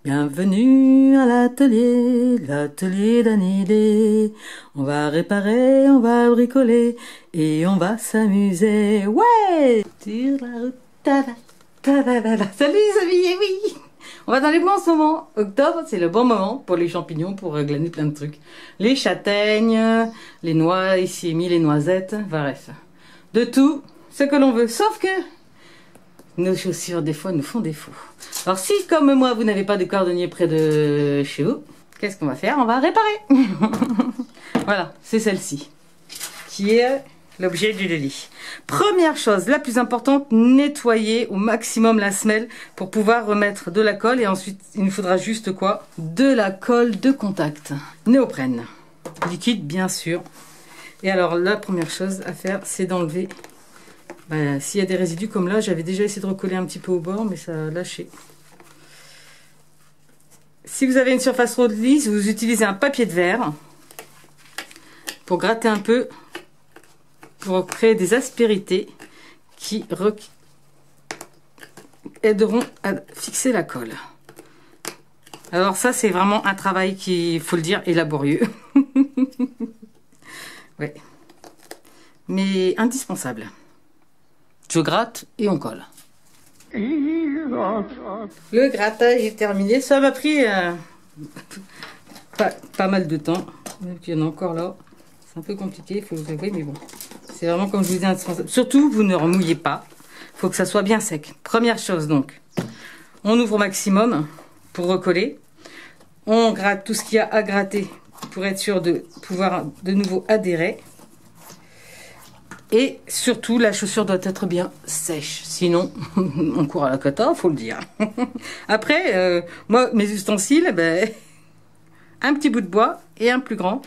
Bienvenue à l'atelier d'Anidé. On va réparer, on va bricoler et on va s'amuser. Ouais! Sur la route. Salut les amis, eh oui! On va dans les bois en ce moment. Octobre, c'est le bon moment pour les champignons, pour glaner plein de trucs. Les châtaignes, les noix, ici mis les noisettes, bref. De tout ce que l'on veut, sauf que nos chaussures, des fois, nous font défaut. Alors, si, comme moi, vous n'avez pas de cordonnier près de chez vous, qu'est-ce qu'on va faire? On va réparer. Voilà, c'est celle-ci, qui est l'objet du délit. Première chose, la plus importante, nettoyer au maximum la semelle pour pouvoir remettre de la colle. Et ensuite, il nous faudra juste quoi? De la colle de contact. Néoprène. Liquide, bien sûr. Et alors, la première chose à faire, c'est d'enlever... s'il y a des résidus comme là, j'avais déjà essayé de recoller un petit peu au bord, mais ça a lâché. Si vous avez une surface trop lisse, vous utilisez un papier de verre pour gratter un peu, pour créer des aspérités qui aideront à fixer la colle. Alors ça, c'est vraiment un travail qui, il faut le dire, est laborieux. Ouais. Mais indispensable. Je gratte et on colle. Le grattage est terminé. Ça m'a pris pas mal de temps. Donc, il y en a encore là. C'est un peu compliqué, il faut vous avouer, mais bon. C'est vraiment comme je vous dis indispensable. Surtout, vous ne remouillez pas. Il faut que ça soit bien sec. Première chose donc. On ouvre au maximum pour recoller. On gratte tout ce qu'il y a à gratter pour être sûr de pouvoir de nouveau adhérer. Et surtout, la chaussure doit être bien sèche. Sinon, on court à la cata, faut le dire. Après, moi, mes ustensiles, un petit bout de bois et un plus grand.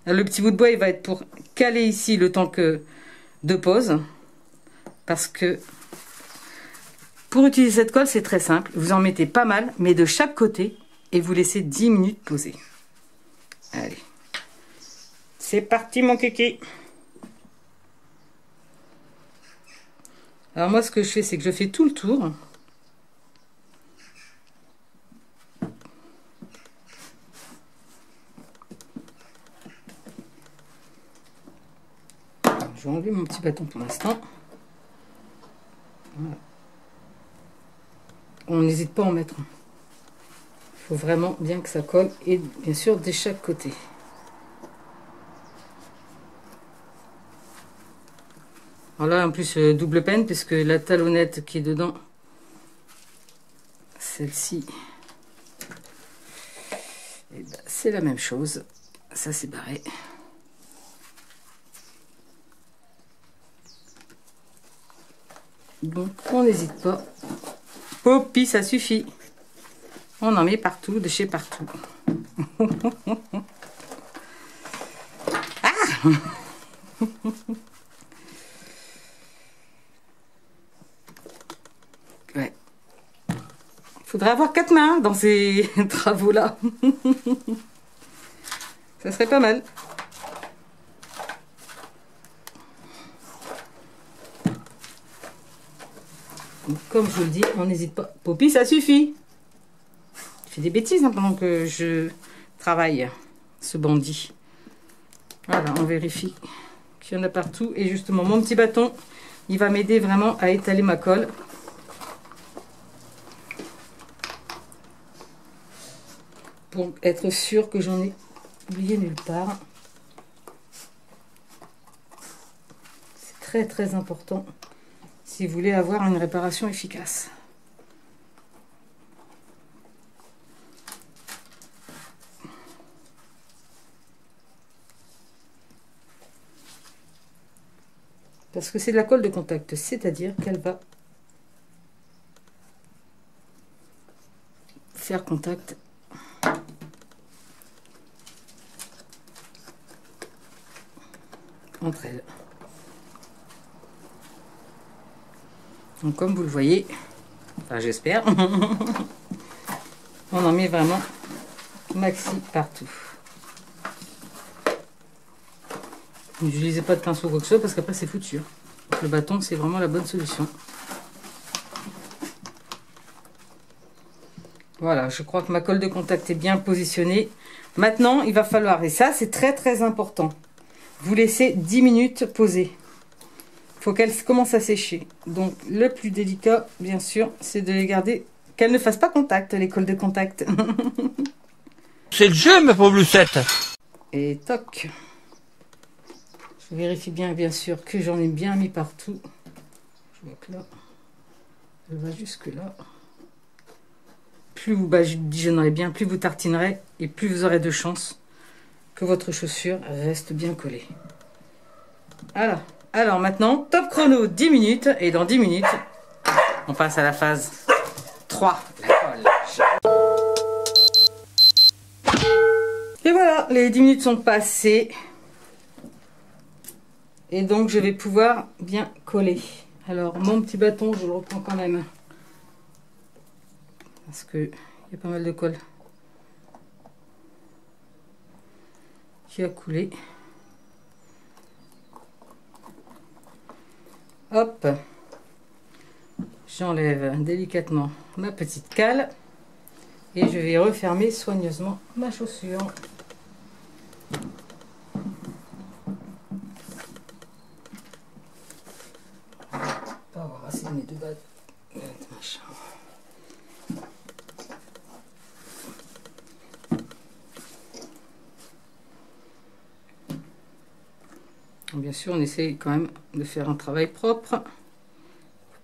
Le petit bout de bois, il va être pour caler ici le temps de pose. Parce que pour utiliser cette colle, c'est très simple. Vous en mettez pas mal, mais de chaque côté. Et vous laissez 10 minutes poser. Allez. C'est parti, mon kiki. Alors moi, ce que je fais, c'est que je fais tout le tour. Je vais enlever mon petit bâton pour l'instant. Voilà. On n'hésite pas à en mettre un. Il faut vraiment bien que ça colle, et bien sûr de chaque côté. Alors là, en plus, double peine, puisque la talonnette qui est dedans, celle-ci, c'est la même chose. Ça, c'est barré. Donc, on n'hésite pas. Poppy, ça suffit. On en met partout, de chez partout. Ah! Ouais. Faudrait avoir 4 mains dans ces travaux-là. Ça serait pas mal. Donc, comme je vous le dis, on n'hésite pas. Poppy, ça suffit. Je fais des bêtises pendant que je travaille, ce bandit. Voilà, on vérifie qu'il y en a partout. Et justement, mon petit bâton, il va m'aider vraiment à étaler ma colle. Pour être sûr que j'en ai oublié nulle part. C'est très très important si vous voulez avoir une réparation efficace. Parce que c'est de la colle de contact, c'est-à-dire qu'elle va faire contact entre elles. Donc comme vous le voyez, enfin j'espère, on en met vraiment maxi partout. N'utilisez pas de pinceau ou quoi que ce soit parce qu'après c'est foutu. Le bâton, c'est vraiment la bonne solution. Voilà, je crois que ma colle de contact est bien positionnée. Maintenant, il va falloir, et ça c'est très très important, vous laissez 10 minutes poser. Il faut qu'elle commence à sécher. Donc le plus délicat, bien sûr, c'est de les garder, qu'elles ne fassent pas contact, les colles de contact. C'est le jeu, ma pauvre Lucette. Et toc. Je vérifie bien sûr, que j'en ai bien mis partout. Je vois que là, elle va jusque là. Plus vous badigeonnerez bien, plus vous tartinerez et plus vous aurez de chance que votre chaussure reste bien collée. Voilà. Alors maintenant, top chrono 10 minutes. Et dans 10 minutes, on passe à la phase 3, la colle. Et voilà, les 10 minutes sont passées. Et donc je vais pouvoir bien coller. Alors mon petit bâton, je le reprends quand même. Parce qu'il y a pas mal de colle qui a coulé. Hop, j'enlève délicatement ma petite cale et je vais refermer soigneusement ma chaussure. Pas avoir assez de mes deux battes. Machin. Bien sûr, on essaye quand même de faire un travail propre,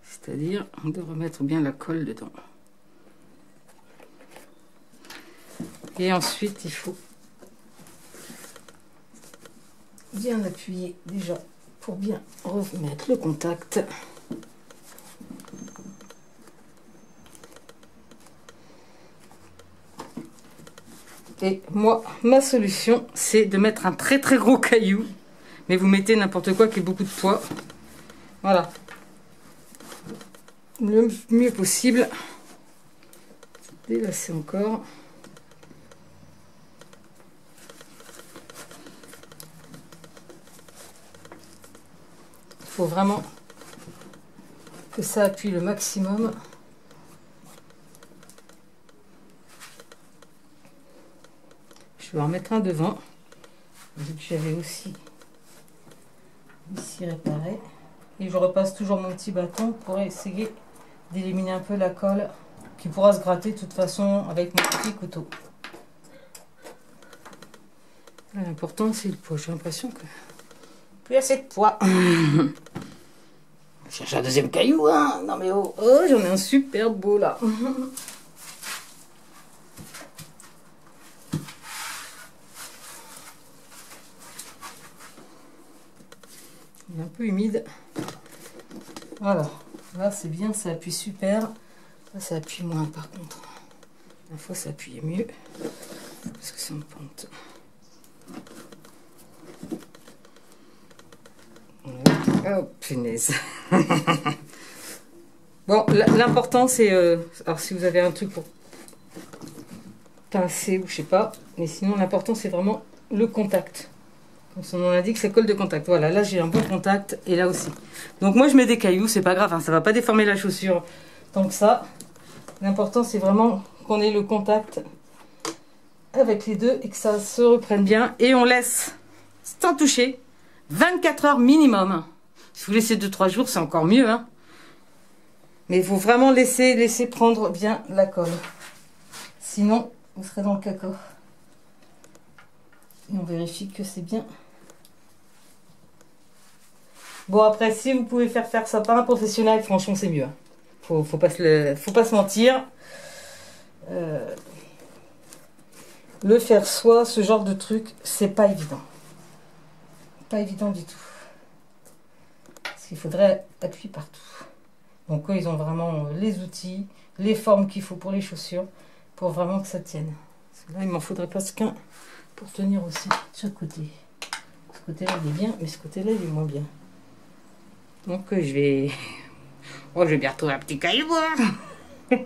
c'est-à-dire de remettre bien la colle dedans. Et ensuite, il faut bien appuyer déjà pour bien remettre le contact. Et moi, ma solution, c'est de mettre un très très gros caillou. Mais vous mettez n'importe quoi qui ait beaucoup de poids. Voilà. Le mieux possible. Délasser encore. Il faut vraiment que ça appuie le maximum. Je vais en mettre un devant. Vu que j'avais aussi ici réparé, et je repasse toujours mon petit bâton pour essayer d'éliminer un peu la colle qui pourra se gratter de toute façon avec mon petit couteau. L'important c'est le poids. J'ai l'impression que plus assez de poids. Je cherche un deuxième caillou, hein. Non mais oh, oh, j'en ai un super beau là. Il est un peu humide. Voilà, là c'est bien, ça appuie super. Là ça appuie moins par contre. La fois ça appuyait mieux parce que c'est en pente. Oh punaise. Bon, l'important c'est alors si vous avez un truc pour pincer ou je sais pas, mais sinon l'important c'est vraiment le contact. Comme son nom l'indique, c'est colle de contact. Voilà, là j'ai un bon contact et là aussi. Donc moi je mets des cailloux, c'est pas grave, hein, ça va pas déformer la chaussure tant que ça. L'important c'est vraiment qu'on ait le contact avec les deux et que ça se reprenne bien. Et on laisse, sans toucher, 24 heures minimum. Si vous laissez 2-3 jours, c'est encore mieux. Hein. Mais il faut vraiment laisser prendre bien la colle. Sinon, vous serez dans le caca. Et on vérifie que c'est bien. Bon, après, si vous pouvez faire ça par un professionnel, franchement, c'est mieux. Hein. Faut pas se mentir. Le faire soi, ce genre de truc, c'est pas évident. Pas évident du tout. Parce qu'il faudrait appuyer partout. Donc, eux, ils ont vraiment les outils, les formes qu'il faut pour les chaussures, pour vraiment que ça tienne. Parce que là, il m'en faudrait presque qu'un pour tenir aussi de chaque côté. Ce côté-là, il est bien, mais ce côté-là, il est moins bien. Donc, je vais... Oh, je vais bien retrouver un petit caillou. Hein.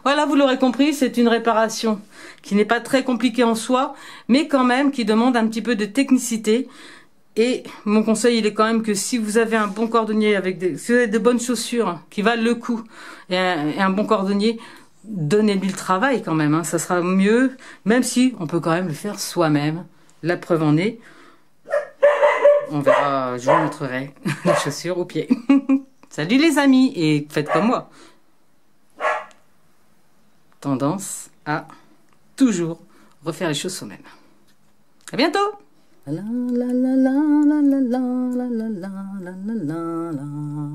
Voilà, vous l'aurez compris, c'est une réparation qui n'est pas très compliquée en soi, mais quand même qui demande un petit peu de technicité. Et mon conseil, il est quand même que si vous avez un bon cordonnier si vous avez de bonnes chaussures qui valent le coup et un bon cordonnier, donnez-lui le travail quand même. Hein, ça sera mieux, même si on peut quand même le faire soi-même. La preuve en est. On verra, je vous montrerai les chaussures aux pieds. Salut les amis et faites comme moi. Tendance à toujours refaire les choses soi-même. À bientôt! La la la la la la la la la la la la la.